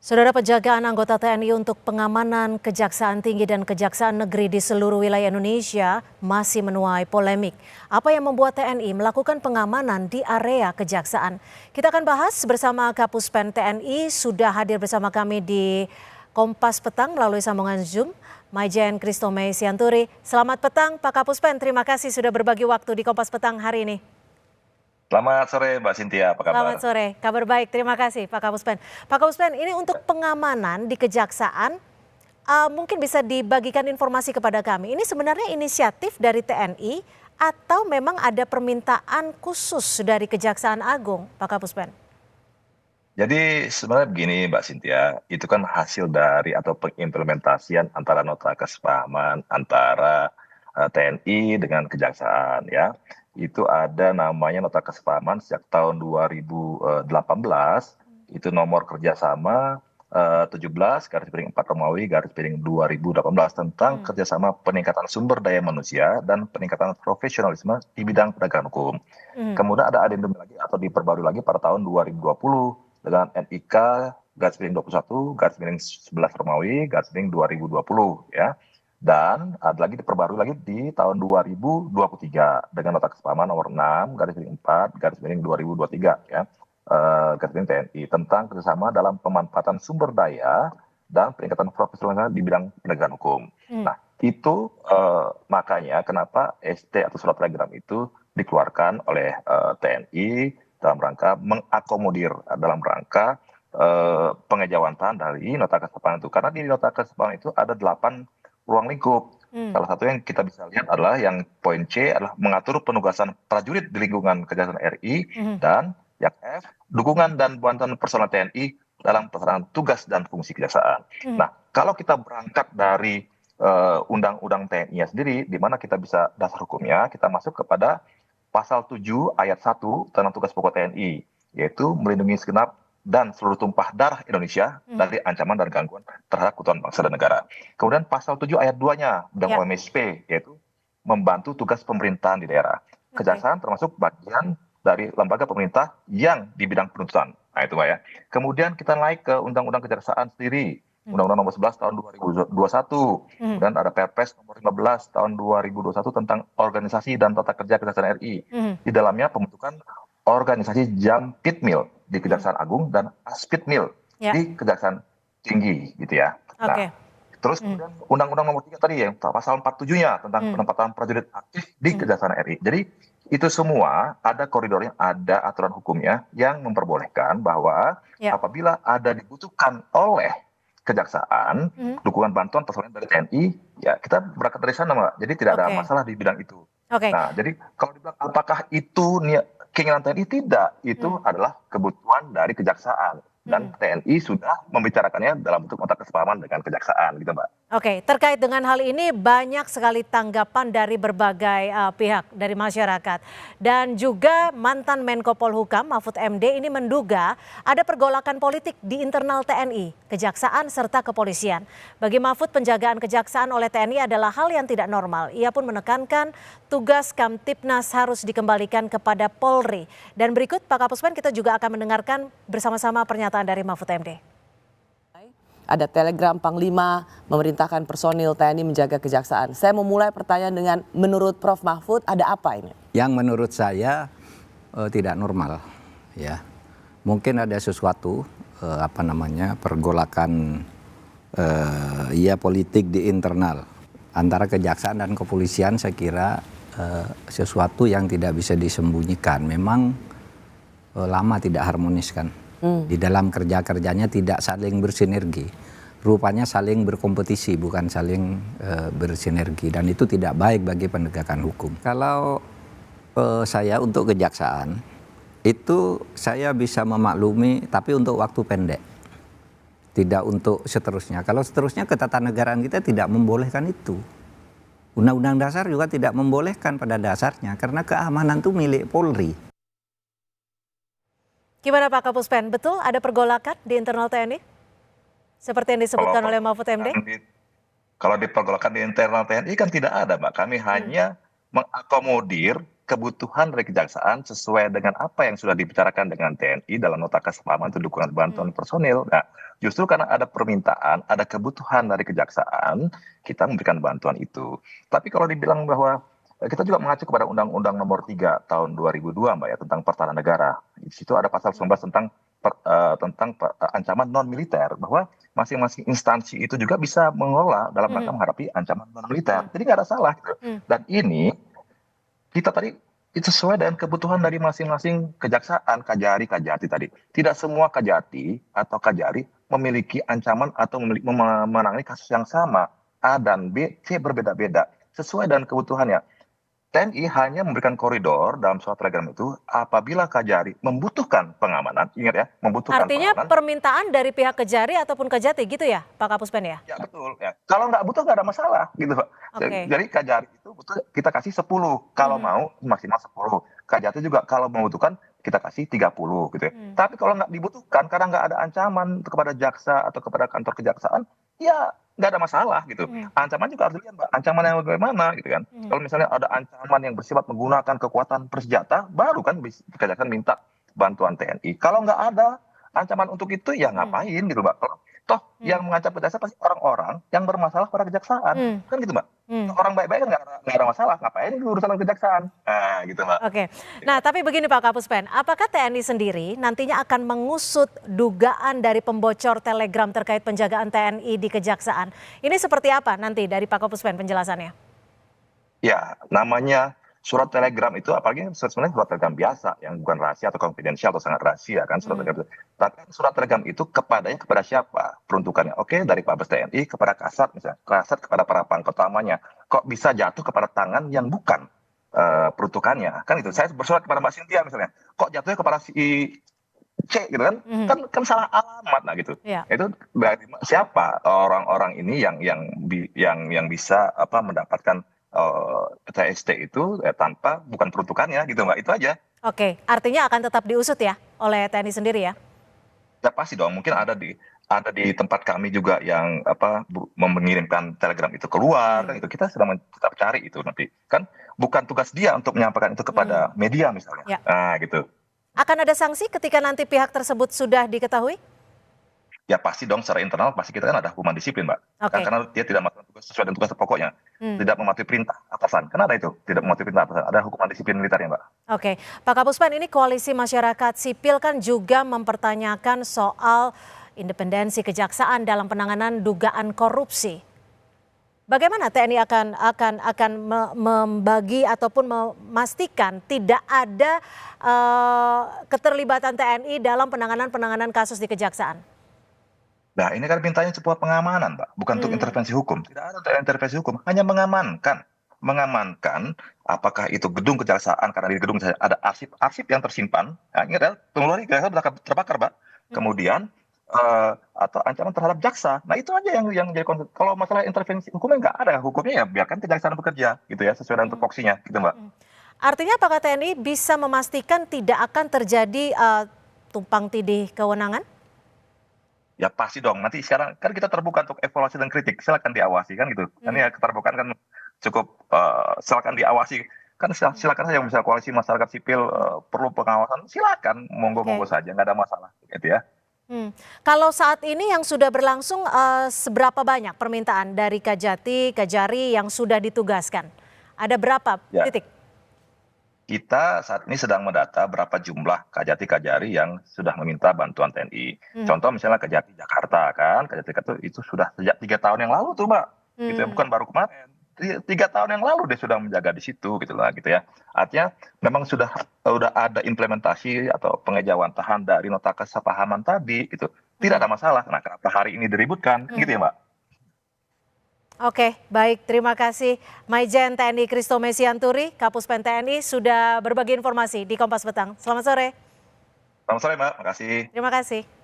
Saudara, penjagaan anggota TNI untuk pengamanan Kejaksaan Tinggi dan Kejaksaan Negeri di seluruh wilayah Indonesia masih menuai polemik. Apa yang membuat TNI melakukan pengamanan di area Kejaksaan? Kita akan bahas bersama Kapuspen TNI, sudah hadir bersama kami di Kompas Petang melalui sambungan Zoom, Maijen Christomei Sianturi. Selamat petang Pak Kapuspen, terima kasih sudah berbagi waktu di Kompas Petang hari ini. Selamat sore Mbak Cynthia, apa kabar? Selamat sore, kabar baik. Terima kasih Pak Kapuspen. Pak Kapuspen, ini untuk pengamanan di Kejaksaan, mungkin bisa dibagikan informasi kepada kami. Ini sebenarnya inisiatif dari TNI atau memang ada permintaan khusus dari Kejaksaan Agung, Pak Kapuspen? Jadi sebenarnya begini Mbak Cynthia, itu kan hasil dari atau pengimplementasian antara nota kesepahaman antara TNI dengan Kejaksaan ya. Itu ada namanya nota kesepahaman sejak tahun 2018, itu nomor kerjasama 17 garis miring 4 Romawi garis miring 2018 tentang kerjasama peningkatan sumber daya manusia dan peningkatan profesionalisme di bidang penegakan hukum. Kemudian ada adendum lagi atau diperbarui lagi pada tahun 2020 dengan NIK garis miring 21 garis miring 11 Romawi garis miring 2020 ya. Dan ada lagi diperbarui lagi di tahun 2023 dengan nota kesepahaman nomor 6 garis miring 4 garis miring 2023 ya. Garis miring TNI tentang kerjasama dalam pemanfaatan sumber daya dan peningkatan profesionalisme di bidang penegakan hukum. Nah, itu makanya kenapa ST atau surat telegram itu dikeluarkan oleh TNI dalam rangka mengakomodir, dalam rangka pengejawantahan dari nota kesepahaman itu. Karena di nota kesepahaman itu ada 8 ruang lingkup. Salah satu yang kita bisa lihat adalah yang poin C adalah mengatur penugasan prajurit di lingkungan Kejaksaan RI, dan yang F, dukungan dan bantuan personel TNI dalam pelaksanaan tugas dan fungsi kejaksaan. Nah, kalau kita berangkat dari undang-undang TNI sendiri, di mana kita bisa dasar hukumnya, kita masuk kepada pasal 7 ayat 1 tentang tugas pokok TNI, yaitu melindungi segenap dan seluruh tumpah darah Indonesia dari ancaman dan gangguan terhadap keutuhan bangsa dan negara. Kemudian pasal 7 ayat 2-nya Undang OMSP, yaitu membantu tugas pemerintahan di daerah. Kejaksaan termasuk bagian dari lembaga pemerintah yang di bidang penuntutan. Nah itu Pak ya. Kemudian kita naik ke Undang-Undang Kejaksaan sendiri. Undang-Undang nomor 11 tahun 2021. Kemudian ada Perpres nomor 15 tahun 2021 tentang organisasi dan tata kerja Kejaksaan RI. Di dalamnya pembentukan organisasi Jampitmil di Kejaksaan Agung dan Aspitmil di Kejaksaan Tinggi gitu ya. Nah, terus kemudian Undang-Undang nomor 3 tadi yang pasal 47-nya tentang penempatan prajurit aktif di Kejaksaan RI. Jadi itu semua ada koridornya, ada aturan hukumnya yang memperbolehkan bahwa apabila ada dibutuhkan oleh Kejaksaan, dukungan bantuan personel dari TNI, ya kita berangkat dari sana, Mbak. Jadi tidak ada masalah di bidang itu. Nah, jadi kalau dibilang apakah itu keinginan TNI, tidak. Itu adalah kebutuhan dari Kejaksaan. Dan TNI sudah membicarakannya dalam bentuk nota kesepahaman dengan Kejaksaan, gitu Mbak. Oke, terkait dengan hal ini banyak sekali tanggapan dari berbagai pihak dari masyarakat. Dan juga mantan Menko Polhukam Mahfud MD ini menduga ada pergolakan politik di internal TNI, Kejaksaan serta kepolisian. Bagi Mahfud, penjagaan Kejaksaan oleh TNI adalah hal yang tidak normal. Ia pun menekankan tugas Kamtipnas harus dikembalikan kepada Polri. Dan berikut Pak Kapuspen, kita juga akan mendengarkan bersama-sama pernyataan dari Mahfud MD. Ada telegram Panglima memerintahkan personil TNI menjaga Kejaksaan. Saya memulai pertanyaan dengan, menurut Prof Mahfud ada apa ini? Yang menurut saya tidak normal, ya. Mungkin ada sesuatu pergolakan politik di internal antara Kejaksaan dan Kepolisian. Saya kira sesuatu yang tidak bisa disembunyikan. Memang lama tidak harmonis kan. Di dalam kerja-kerjanya tidak saling bersinergi. Rupanya saling berkompetisi, bukan saling bersinergi. Dan itu tidak baik bagi penegakan hukum. Kalau saya untuk Kejaksaan, itu saya bisa memaklumi, tapi untuk waktu pendek. Tidak untuk seterusnya. Kalau seterusnya ketatanegaraan kita tidak membolehkan itu. Undang-Undang Dasar juga tidak membolehkan pada dasarnya. Karena keamanan itu milik Polri. Gimana Pak Kapuspen, betul ada pergolakan di internal TNI? Seperti yang disebutkan oleh Mahfud MD? Kalau dipergolakan di internal TNI kan tidak ada, Mbak. Kami hanya mengakomodir kebutuhan dari kejaksaan sesuai dengan apa yang sudah dibicarakan dengan TNI dalam nota kesepahaman untuk dukungan bantuan personil. Nah, justru karena ada permintaan, ada kebutuhan dari kejaksaan, kita memberikan bantuan itu. Tapi kalau dibilang bahwa kita juga mengacu kepada Undang-Undang Nomor 3 Tahun 2002, Mbak ya, tentang pertahanan negara. Di situ ada pasal 19 tentang ancaman non militer, bahwa masing-masing instansi itu juga bisa mengelola dalam rangka menghadapi ancaman non militer. Jadi nggak ada salah gitu. Dan ini kita tadi itu sesuai dengan kebutuhan dari masing-masing kejaksaan, kajari, kajati tadi. Tidak semua kajati atau kajari memiliki ancaman atau menangani kasus yang sama. A dan B, C berbeda-beda sesuai dengan kebutuhannya. TNI hanya memberikan koridor dalam surat telegram itu apabila kajari membutuhkan pengamanan. Ingat ya, membutuhkan Artinya pengamanan. permintaan dari pihak kejari ataupun kejati gitu ya Pak Kapuspen ya? Ya betul. Ya. Kalau nggak butuh nggak ada masalah gitu Pak. Oke. Jadi kajari itu butuh kita kasih 10. Kalau mau maksimal 10. Kajati juga kalau membutuhkan kita kasih 30 gitu ya. Tapi kalau nggak dibutuhkan karena nggak ada ancaman kepada jaksa atau kepada kantor kejaksaan, ya nggak ada masalah gitu. Ancaman juga harus dilihat Mbak. Ancaman yang bagaimana gitu kan. Kalau misalnya ada ancaman yang bersifat menggunakan kekuatan bersenjata, baru kan kejaksaan minta bantuan TNI. Kalau nggak ada ancaman untuk itu ya ngapain gitu Mbak. Kalau toh yang mengancam kejaksaan pasti orang-orang yang bermasalah pada kejaksaan. Kan gitu Mbak. Orang baik-baik kan nggak ada masalah. Ngapain urusan kejaksaan. Nah gitu Mbak. Oke. Nah tapi begini Pak Kapuspen, apakah TNI sendiri nantinya akan mengusut dugaan dari pembocor telegram terkait penjagaan TNI di kejaksaan? Ini seperti apa nanti dari Pak Kapuspen penjelasannya? Ya, namanya surat telegram itu apalagi sebenarnya surat telegram biasa yang bukan rahasia atau konfidensial atau sangat rahasia kan surat telegram itu. Tapi surat telegram itu kepada siapa peruntukannya? Oke, dari Mabes TNI kepada Kasat misalnya, Kasat kepada para pangkat utamanya. Kok bisa jatuh kepada tangan yang bukan peruntukannya? Kan itu. Saya bersurat kepada Mbak Cynthia misalnya. Kok jatuhnya kepada si C gitu kan? Kan salah alamat nah gitu. Ya. Itu dari siapa orang-orang ini yang bisa mendapatkan TST itu tanpa bukan peruntukannya gitu Mbak, itu aja. Oke, artinya akan tetap diusut ya oleh TNI sendiri ya? Ya pasti dong, mungkin ada di tempat kami juga yang mengirimkan telegram itu keluar kan itu kita sedang tetap cari itu nanti kan bukan tugas dia untuk menyampaikan itu kepada media misalnya. Ya. Nah gitu. Akan ada sanksi ketika nanti pihak tersebut sudah diketahui? Ya pasti dong secara internal pasti kita kan ada hukuman disiplin Mbak. Oke. Karena dia tidak melakukan tugas sesuai dengan tugas pokoknya. Tidak mematuhi perintah atasan. Kan ada itu, tidak mematuhi perintah atasan. Ada hukuman disiplin militernya Mbak. Oke, Pak Kapuspen, ini koalisi masyarakat sipil kan juga mempertanyakan soal independensi kejaksaan dalam penanganan dugaan korupsi. Bagaimana TNI akan membagi ataupun memastikan tidak ada keterlibatan TNI dalam penanganan kasus di kejaksaan? Nah ini kan mintanya sebuah pengamanan Mbak, bukan untuk intervensi hukum. Tidak ada intervensi hukum, hanya mengamankan. Mengamankan apakah itu gedung kejaksaan, karena di gedung ada arsip yang tersimpan. Nah, ingat ya, tunggu lagi kejaksaan terbakar Mbak. Kemudian atau ancaman terhadap jaksa. Nah itu aja yang jadi konflik. Kalau masalah intervensi hukumnya nggak ada, hukumnya ya biarkan kejaksaan bekerja gitu ya, sesuai dengan tupoksinya gitu Mbak. Artinya apakah TNI bisa memastikan tidak akan terjadi tumpang tindih kewenangan? Ya pasti dong, nanti sekarang kan kita terbuka untuk evaluasi dan kritik, silakan diawasi kan gitu. Kan ya keterbukaan kan cukup, silakan diawasi. Kan silakan saja misalnya koalisi masyarakat sipil perlu pengawasan, silakan monggo saja, nggak ada masalah gitu ya. Kalau saat ini yang sudah berlangsung seberapa banyak permintaan dari Kajati, Kajari yang sudah ditugaskan? Ada berapa titik? Kita saat ini sedang mendata berapa jumlah Kajati Kajari yang sudah meminta bantuan TNI. Contoh misalnya Kajati Jakarta kan, Kajati itu sudah sejak 3 tahun yang lalu tuh Mbak, gitu ya, bukan baru kemarin. 3 tahun yang lalu dia sudah menjaga di situ gitu lah gitu ya. Artinya memang sudah ada implementasi atau pengejawantahan dari nota kesepahaman tadi gitu. Tidak ada masalah. Nah kenapa hari ini diributkan gitu ya Mbak? Oke, baik. Terima kasih Maijen TNI Christo Mesianturi, Kapuspen TNI sudah berbagi informasi di Kompas Petang. Selamat sore. Selamat sore Mbak, makasih. Terima kasih.